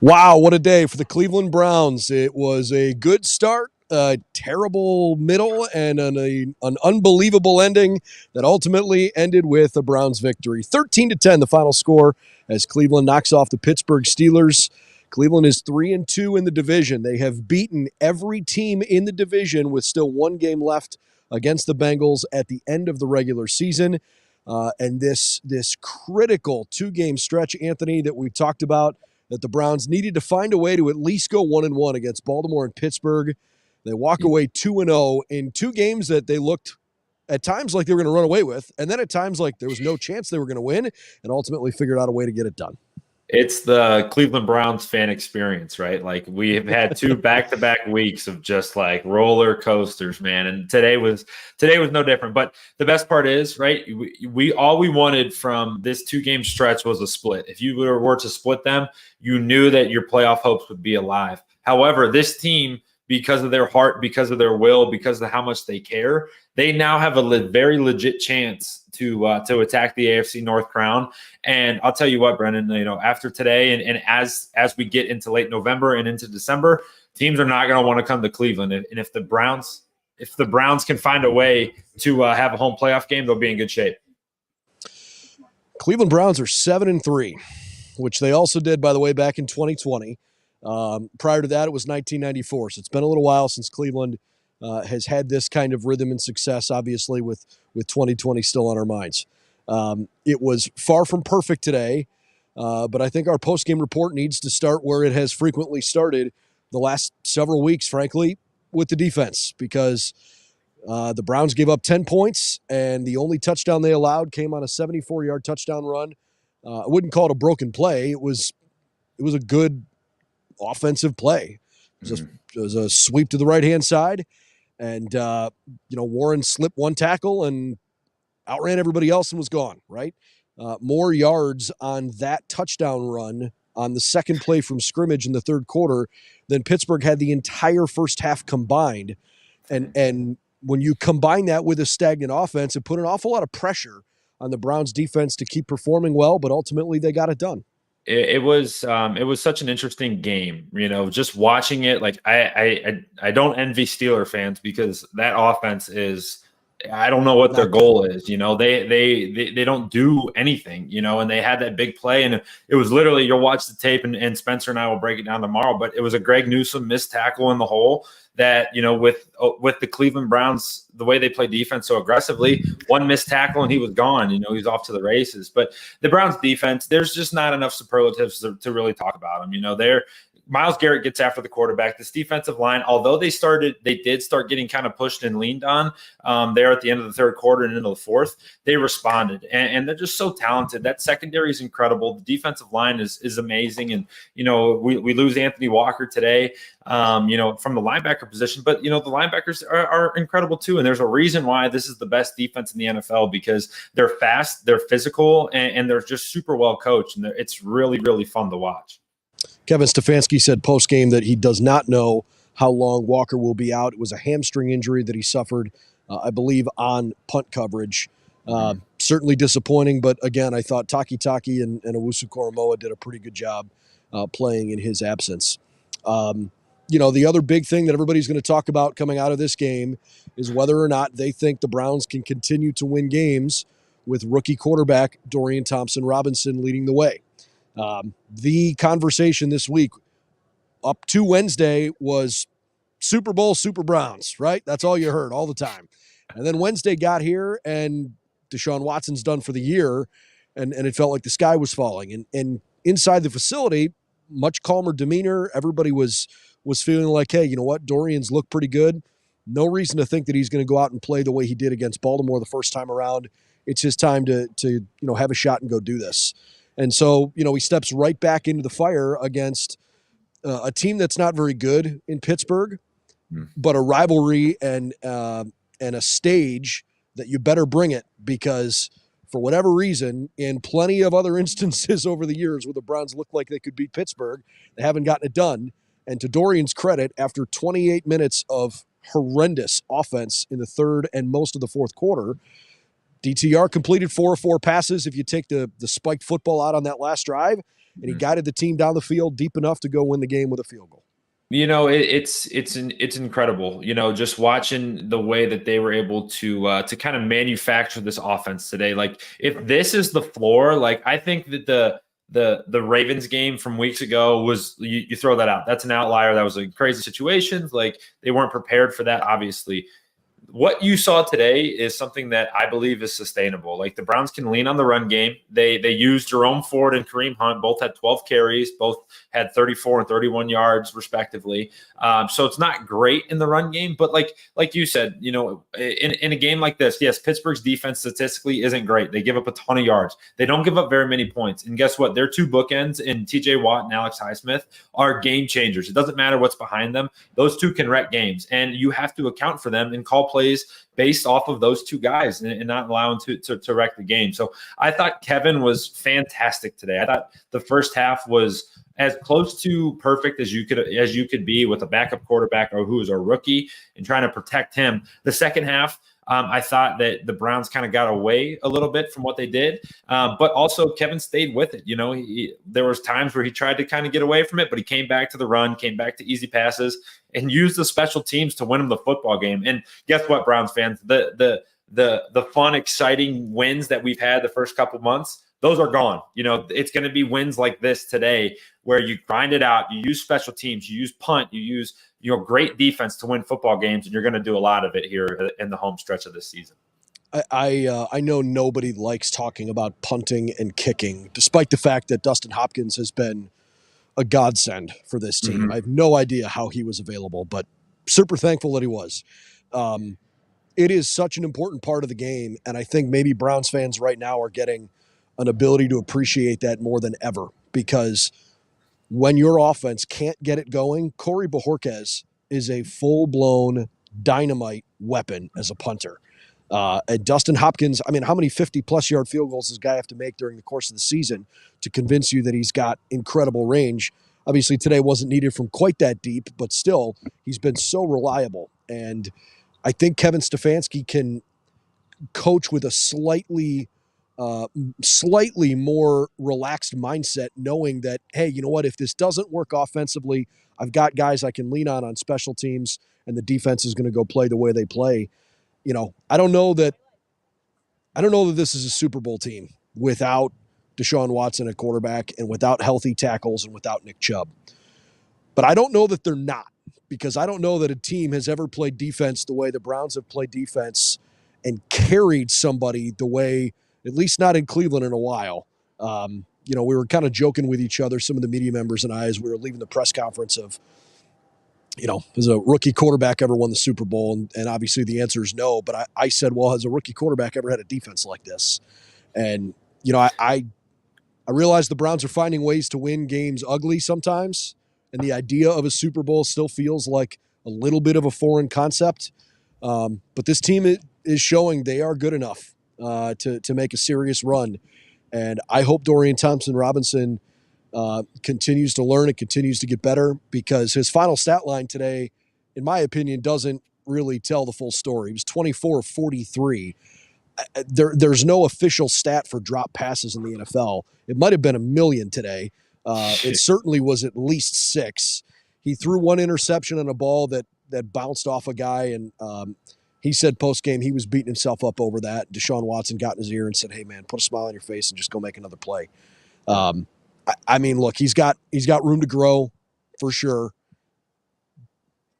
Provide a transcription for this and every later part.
Wow, what a day for the Cleveland Browns. It was a good start, a terrible middle, and an unbelievable ending that ultimately ended with a Browns victory. 13-10, the final score as Cleveland knocks off the Pittsburgh Steelers. Cleveland is 3-2 in the division. They have beaten every team in the division with still one game left against the Bengals at the end of the regular season. And this critical two-game stretch, Anthony, that we talked about, that the Browns needed to find a way to at least go 1-1 against Baltimore and Pittsburgh. They walk away 2-0 in two games that they looked at times like they were going to run away with, and then at times like there was no chance they were going to win, and ultimately figured out a way to get it done. It's the Cleveland Browns fan experience, right? Like we have had two back-to-back weeks of just like roller coasters, man. And today was no different. But the best part is, right? We all we wanted from this two-game stretch was a split. If you were to split them, you knew that your playoff hopes would be alive. However, this team, because of their heart, because of their will, because of how much they care, they now have a very legit chance to attack the AFC North crown. And I'll tell you what, Brendan, after today and as we get into late November and into December, teams are not going to want to come to Cleveland. And if the Browns can find a way to have a home playoff game, they'll be in good shape. Cleveland Browns are 7-3, which they also did, by the way, back in 2020. Prior to that, it was 1994. So it's been a little while since Cleveland has had this kind of rhythm and success, obviously, with 2020 still on our minds. It was far from perfect today, but I think our post-game report needs to start where it has frequently started the last several weeks, frankly, with the defense, because the Browns gave up 10 points, and the only touchdown they allowed came on a 74-yard touchdown run. I wouldn't call it a broken play. It was a good offensive play. It was a sweep to the right-hand side, and Warren slipped one tackle and outran everybody else and was gone, right? More yards on that touchdown run on the second play from scrimmage in the third quarter than Pittsburgh had the entire first half combined. And when you combine that with a stagnant offense, it put an awful lot of pressure on the Browns defense to keep performing well, but ultimately they got it done. It was such an interesting game, just watching it. Like I don't envy Steeler fans because that offense is, I don't know what their goal is. They don't do anything, and they had that big play, and it was literally, you'll watch the tape, and Spencer and I will break it down tomorrow, but it was a Greg Newsome missed tackle in the hole that, with the Cleveland Browns, the way they play defense so aggressively, one missed tackle and he was gone. He's off to the races. But the Browns defense, there's just not enough superlatives to really talk about them. Myles Garrett gets after the quarterback. This defensive line, although they did start getting kind of pushed and leaned on there at the end of the third quarter and into the fourth, they responded. And they're just so talented. That secondary is incredible. The defensive line is amazing. And, we lose Anthony Walker today, from the linebacker position. But, the linebackers are incredible too. And there's a reason why this is the best defense in the NFL, because they're fast, they're physical, and they're just super well coached. And it's really, really fun to watch. Kevin Stefanski said post-game that he does not know how long Walker will be out. It was a hamstring injury that he suffered, I believe, on punt coverage. Certainly disappointing, but again, I thought Taki and Owusu-Koramoah did a pretty good job playing in his absence. The other big thing that everybody's going to talk about coming out of this game is whether or not they think the Browns can continue to win games with rookie quarterback Dorian Thompson-Robinson leading the way. The conversation this week up to Wednesday was Super Bowl, Super Browns, right? That's all you heard all the time. And then Wednesday got here and Deshaun Watson's done for the year, and it felt like the sky was falling. And inside the facility, much calmer demeanor. Everybody was feeling like, hey, you know what? Dorian's looked pretty good. No reason to think that he's going to go out and play the way he did against Baltimore the first time around. It's his time to have a shot and go do this. And so, he steps right back into the fire against a team that's not very good in Pittsburgh, but a rivalry and a stage that you better bring it, because for whatever reason, in plenty of other instances over the years where the Browns look like they could beat Pittsburgh, they haven't gotten it done. And to Dorian's credit, after 28 minutes of horrendous offense in the third and most of the fourth quarter, DTR completed 4 of 4 passes if you take the spiked football out on that last drive, and he guided the team down the field deep enough to go win the game with a field goal. It's incredible. Just watching the way that they were able to kind of manufacture this offense today. Like, if this is the floor, like, I think that the Ravens game from weeks ago was, you throw that out. That's an outlier. That was a crazy situation. Like, they weren't prepared for that, obviously. What you saw today is something that I believe is sustainable. Like, the Browns can lean on the run game. They used Jerome Ford and Kareem Hunt. Both had 12 carries. Both had 34 and 31 yards, respectively. So it's not great in the run game. But like you said, in a game like this, yes, Pittsburgh's defense statistically isn't great. They give up a ton of yards. They don't give up very many points. And guess what? Their two bookends in TJ Watt and Alex Highsmith are game changers. It doesn't matter what's behind them. Those two can wreck games. And you have to account for them and call plays based off of those two guys and not allow them to wreck the game. So I thought Kevin was fantastic today. I thought the first half was as close to perfect as you could be with a backup quarterback or who is a rookie and trying to protect him. The second half, I thought that the Browns kind of got away a little bit from what they did, but also Kevin stayed with it. There was times where he tried to kind of get away from it, but he came back to the run, came back to easy passes, and used the special teams to win him the football game. And guess what, Browns fans? The fun, exciting wins that we've had the first couple months, those are gone. It's going to be wins like this today where you grind it out, you use special teams, you use punt, you use great defense to win football games, and you're going to do a lot of it here in the home stretch of this season. I know nobody likes talking about punting and kicking, despite the fact that Dustin Hopkins has been a godsend for this team. Mm-hmm. I have no idea how he was available, but super thankful that he was. It is such an important part of the game, and I think maybe Browns fans right now are getting an ability to appreciate that more than ever, because when your offense can't get it going, Corey Bojorquez is a full-blown dynamite weapon as a punter. And Dustin Hopkins, I mean, how many 50-plus yard field goals does this guy have to make during the course of the season to convince you that he's got incredible range? Obviously, today wasn't needed from quite that deep, but still, he's been so reliable. And I think Kevin Stefanski can coach with a slightly more relaxed mindset, knowing that, hey, you know what, if this doesn't work offensively, I've got guys I can lean on special teams, and the defense is going to go play the way they play. I don't know that this is a Super Bowl team without Deshaun Watson at quarterback and without healthy tackles and without Nick Chubb. But I don't know that they're not, because I don't know that a team has ever played defense the way the Browns have played defense and carried somebody the way, at least not in Cleveland in a while. We were kind of joking with each other, some of the media members and I, as we were leaving the press conference of, has a rookie quarterback ever won the Super Bowl? And obviously the answer is no. But I said, well, has a rookie quarterback ever had a defense like this? And, I realize the Browns are finding ways to win games ugly sometimes. And the idea of a Super Bowl still feels like a little bit of a foreign concept. But this team is showing they are good enough to make a serious run. And I hope Dorian Thompson-Robinson continues to learn and continues to get better, because his final stat line today, in my opinion, doesn't really tell the full story. He was 24 of 43. There's no official stat for drop passes in the NFL. It might have been 1 million today. It certainly was at least 6. He threw one interception on a ball that bounced off a guy, and he said post-game he was beating himself up over that. Deshaun Watson got in his ear and said, hey, man, put a smile on your face and just go make another play. I mean, look, he's got room to grow for sure.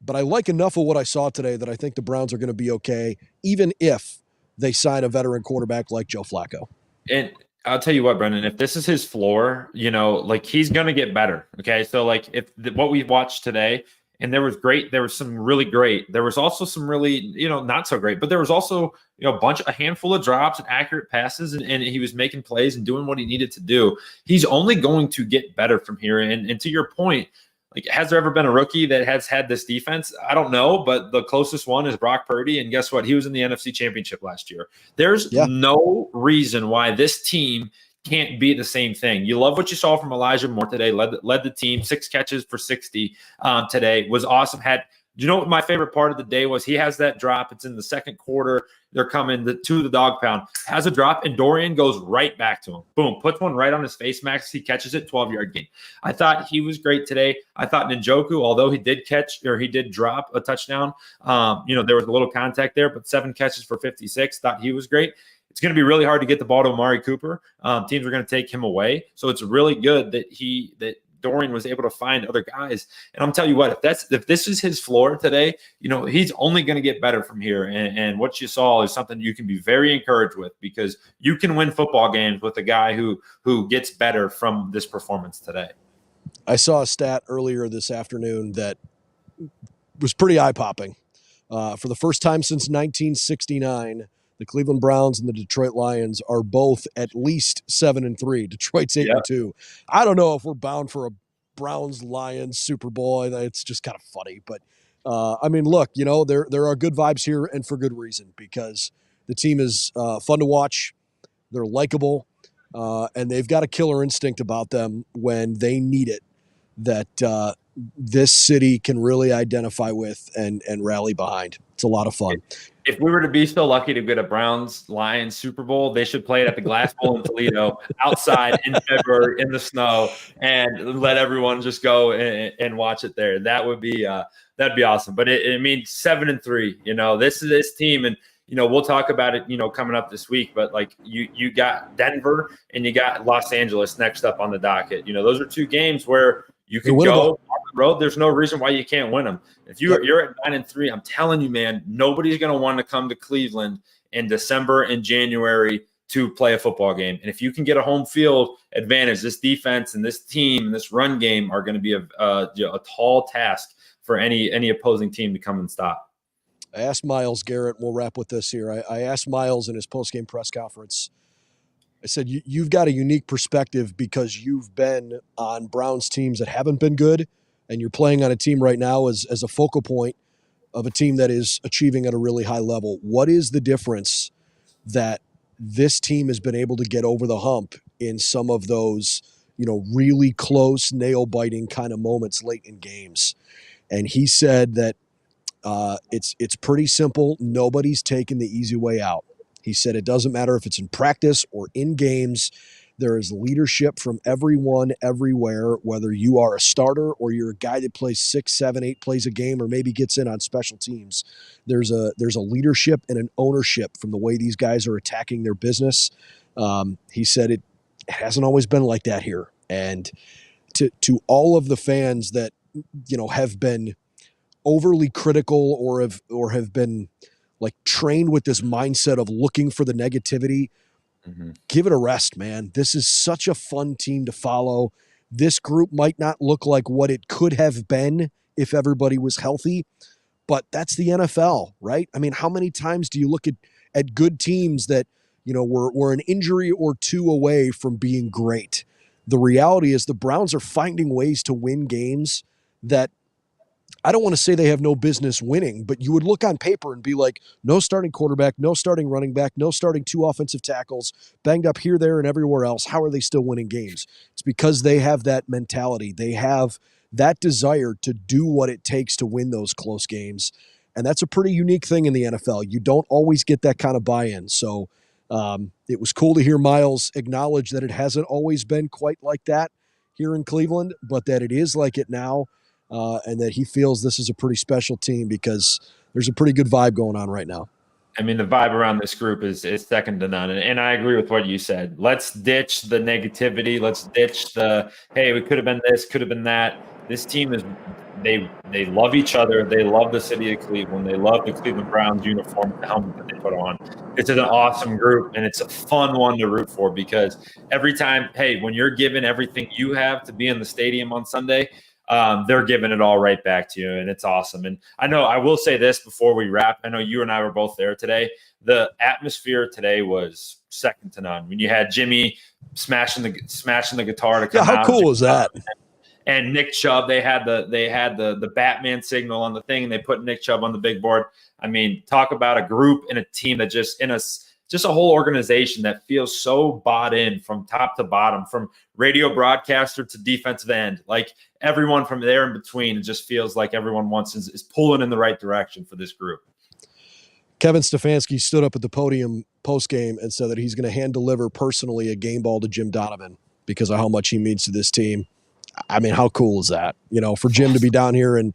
But I like enough of what I saw today that I think the Browns are going to be okay, even if they sign a veteran quarterback like Joe Flacco. And I'll tell you what, Brendan, if this is his floor, he's going to get better. Okay. So what we watched today, and there was some really great, there was also some really, not so great, but there was also, a handful of drops and accurate passes, and he was making plays and doing what he needed to do. He's only going to get better from here. And to your point, has there ever been a rookie that has had this defense? I don't know, but the closest one is Brock Purdy. And guess what? He was in the NFC Championship last year. There's no reason why this team can't be the same thing. You love what you saw from Elijah Moore today, led the team, 6 catches for 60 today, was awesome, had Do you know what my favorite part of the day was? He has that drop. It's in the second quarter. They're coming to the dog pound. Has a drop, and Dorian goes right back to him. Boom, puts one right on his face mask. He catches it, 12-yard gain. I thought he was great today. I thought Njoku, although he did drop a touchdown, there was a little contact there, but 7 catches for 56. Thought he was great. It's going to be really hard to get the ball to Amari Cooper. Teams are going to take him away. So it's really good that Dorian was able to find other guys. And I'm telling you what, if this is his floor today, he's only going to get better from here. And what you saw is something you can be very encouraged with, because you can win football games with a guy who gets better from this performance today. I saw a stat earlier this afternoon that was pretty eye-popping. For the first time since 1969, the Cleveland Browns and the Detroit Lions are both at least 7-3. Detroit's 8-2. I don't know if we're bound for a Browns-Lions Super Bowl. It's just kind of funny. But, look, there are good vibes here, and for good reason, because the team is fun to watch. They're likable, and they've got a killer instinct about them when they need it that this city can really identify with and rally behind. It's a lot of fun. If we were to be so lucky to get a Browns-Lions Super Bowl, they should play it at the Glass Bowl in Toledo, outside in February in the snow, and let everyone just go and watch it there. That would be that'd be awesome. But it means 7-3. This is this team, and we'll talk about it, coming up this week. But like you got Denver and you got Los Angeles next up on the docket. Those are 2 games where you can go on the road. There's no reason why you can't win them. If you're at 9-3, I'm telling you, man, nobody's going to want to come to Cleveland in December and January to play a football game. And if you can get a home field advantage, this defense and this team and this run game are going to be a tall task for any opposing team to come and stop. I asked Myles Garrett, we'll wrap with this here. I asked Myles in his postgame press conference, I said, you've got a unique perspective because you've been on Browns teams that haven't been good, and you're playing on a team right now as a focal point of a team that is achieving at a really high level. What is the difference that this team has been able to get over the hump in some of those, really close, nail-biting kind of moments late in games? And he said that it's pretty simple. Nobody's taking the easy way out. He said it doesn't matter if it's in practice or in games. There is leadership from everyone, everywhere, whether you are a starter or you're a guy that plays 6, 7, 8 plays a game or maybe gets in on special teams. There's a leadership and an ownership from the way these guys are attacking their business. He said it hasn't always been like that here. And to all of the fans that, have been overly critical or have been like trained with this mindset of looking for the negativity, give it a rest, man. This is such a fun team to follow. This group might not look like what it could have been if everybody was healthy, but that's the NFL, right? I mean, how many times do you look at good teams that, were an injury or 2 away from being great? The reality is the Browns are finding ways to win games that I don't want to say they have no business winning, but you would look on paper and be like, no starting quarterback, no starting running back, no starting 2 offensive tackles, banged up here, there, and everywhere else. How are they still winning games? It's because they have that mentality. They have that desire to do what it takes to win those close games. And that's a pretty unique thing in the NFL. You don't always get that kind of buy-in. So it was cool to hear Myles acknowledge that it hasn't always been quite like that here in Cleveland, but that it is like it now. And that he feels this is a pretty special team because there's a pretty good vibe going on right now. I mean, the vibe around this group is second to none. And I agree with what you said. Let's ditch the negativity. Let's ditch the, hey, we could have been this, could have been that. This team is, they love each other. They love the city of Cleveland. They love the Cleveland Browns uniform, the helmet that they put on. It's an awesome group, and it's a fun one to root for because every time, hey, when you're given everything you have to be in the stadium on Sunday, they're giving it all right back to you, and it's awesome. And I know I will say this before we wrap. I know you and I were both there today. The atmosphere today was second to none. When you had Jimmy smashing the guitar to come out. How cool was that? And Nick Chubb, they had the Batman signal on the thing, and they put Nick Chubb on the big board. I mean, talk about a group and a team that just in a just a whole organization that feels so bought in from top to bottom, from radio broadcaster to defensive end. Like everyone from there in between, it just feels like everyone is pulling in the right direction for this group. Kevin Stefanski stood up at the podium post-game and said that he's going to hand deliver personally a game ball to Jim Donovan because of how much he means to this team. I mean, how cool is that? You know, for Jim to be down here and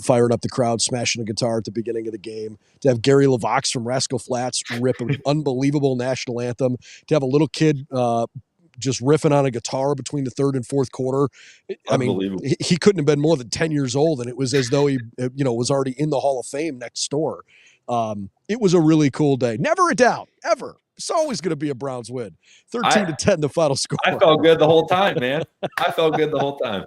firing up the crowd, smashing a guitar at the beginning of the game, to have Gary LaVox from Rascal Flatts rip an unbelievable national anthem, to have a little kid just riffing on a guitar between the third and fourth quarter. I mean, he couldn't have been more than 10 years old, and it was as though he, was already in the Hall of Fame next door. It was a really cool day. Never a doubt, ever. It's always going to be a Browns win. 13-10, the final score. I felt good the whole time, man. I felt good the whole time.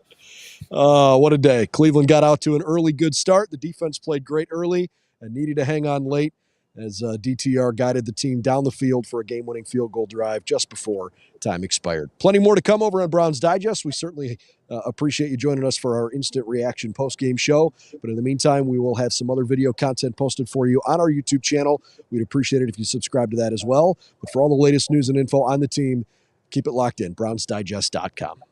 What a day. Cleveland got out to an early good start. The defense played great early and needed to hang on late as DTR guided the team down the field for a game-winning field goal drive just before time expired. Plenty more to come over on Browns Digest. We certainly appreciate you joining us for our instant reaction post-game show. But in the meantime, we will have some other video content posted for you on our YouTube channel. We'd appreciate it if you subscribe to that as well. But for all the latest news and info on the team, keep it locked in, brownsdigest.com.